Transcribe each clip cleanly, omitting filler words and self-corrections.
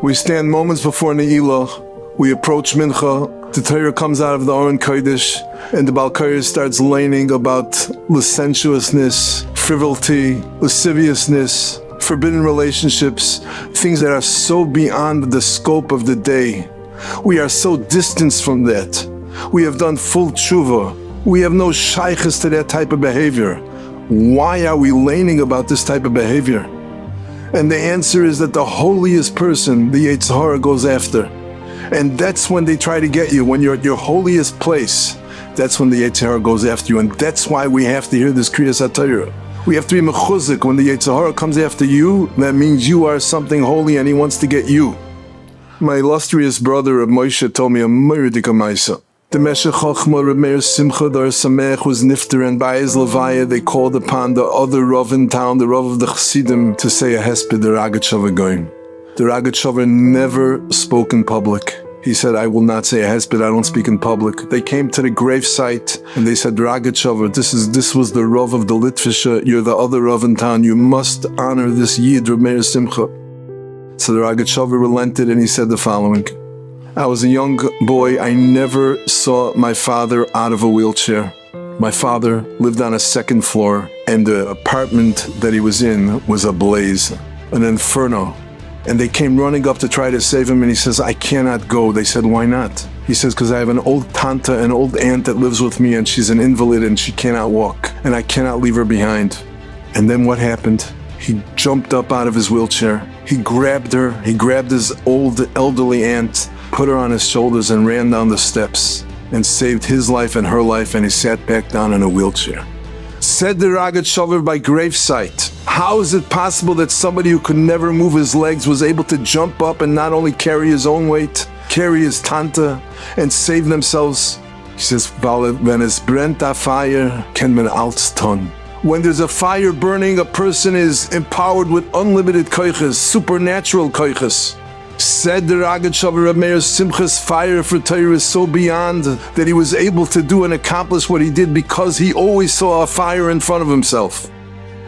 We stand moments before Ne'ilah. We approach Mincha. The Torah comes out of the Aron Kodesh, and the Baal Kodesh starts laning about licentiousness, frivolity, lasciviousness, forbidden relationships, things that are so beyond the scope of the day. We are so distanced from that. We have done full tshuva. We have no shaykhs to that type of behavior. Why are we laning about this type of behavior? And the answer is that the holiest person, the Yetzer Hara, goes after. And that's when they try to get you, when you're at your holiest place. That's when the Yetzer Hara goes after you. And that's why we have to hear this Kriyas HaTorah. We have to be mechuzik. When the Yetzer Hara comes after you, that means you are something holy and he wants to get you. My illustrious brother Rabbi Moshe told me a meridik maisa. The Meshech Chochma, Rabbi Meir Simcha Dar Samech, was nifter, and by his levaya they called upon the other Rav in town, the Rav of the Chassidim, to say a hesped, the Ragat Goyim. The Ragat never spoke in public. He said, I will not say a hesped, I don't speak in public. They came to the gravesite and they said, Ragat this was the Rav of the Litvisha, you're the other Rav in town, you must honor this Yid, Rabbi Meir Simcha. So the Ragat relented and he said the following. I was a young boy. I never saw my father out of a wheelchair. My father lived on a second floor, and the apartment that he was in was ablaze, an inferno. And they came running up to try to save him, and he says, I cannot go. They said, why not? He says, because I have an old tanta, an old aunt that lives with me, and she's an invalid, and she cannot walk, and I cannot leave her behind. And then what happened? He jumped up out of his wheelchair. He grabbed her. He grabbed his old elderly aunt, put her on his shoulders and ran down the steps and saved his life and her life, and he sat back down in a wheelchair. Said the Ragat Shover by gravesite, how is it possible that somebody who could never move his legs was able to jump up and not only carry his own weight, carry his tanta, and save themselves? He says, when es brennt a fire, ken men alts ton. When there's a fire burning, a person is empowered with unlimited koiches, supernatural koiches. Said the Ragat Shover of Meir Simcha's fire for Torah is so beyond that he was able to do and accomplish what he did because he always saw a fire in front of himself.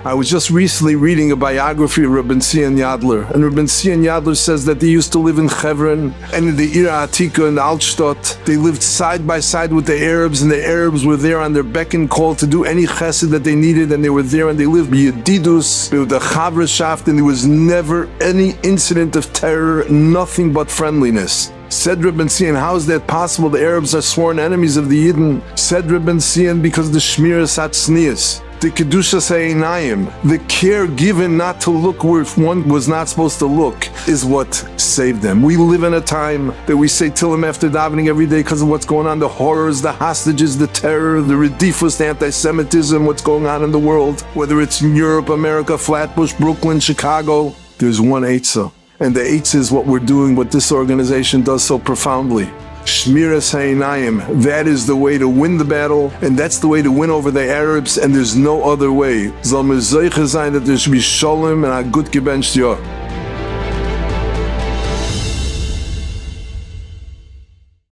I was just recently reading a biography of Rabbi Sion Yadler, and Rabbi Sion Yadler says that they used to live in Hebron and in the Ir Atika in Altstadt. They lived side by side with the Arabs, and the Arabs were there on their beck and call to do any chesed that they needed, and they were there and they lived b'yedidus, with the chavrashaft, and there was never any incident of terror, nothing but friendliness. Said Rabbi Sion, how is that possible? The Arabs are sworn enemies of the Yidden. Said Rabbi Sion, because the Shmiras Hatznias, the Kedushas Ha'einayim, the care given not to look where one was not supposed to look, is what saved them. We live in a time that we say Tillim after davening every day because of what's going on, the horrors, the hostages, the terror, the redifus, the anti-Semitism, what's going on in the world, whether it's in Europe, America, Flatbush, Brooklyn, Chicago. There's one Eitzah, and the Eitzah is what we're doing, what this organization does so profoundly. Shmiras Ha'einayim, that is the way to win the battle, and that's the way to win over the Arabs, and there's no other way. Zal mir zeichen sein that there should be shalom and a good gebencht yah.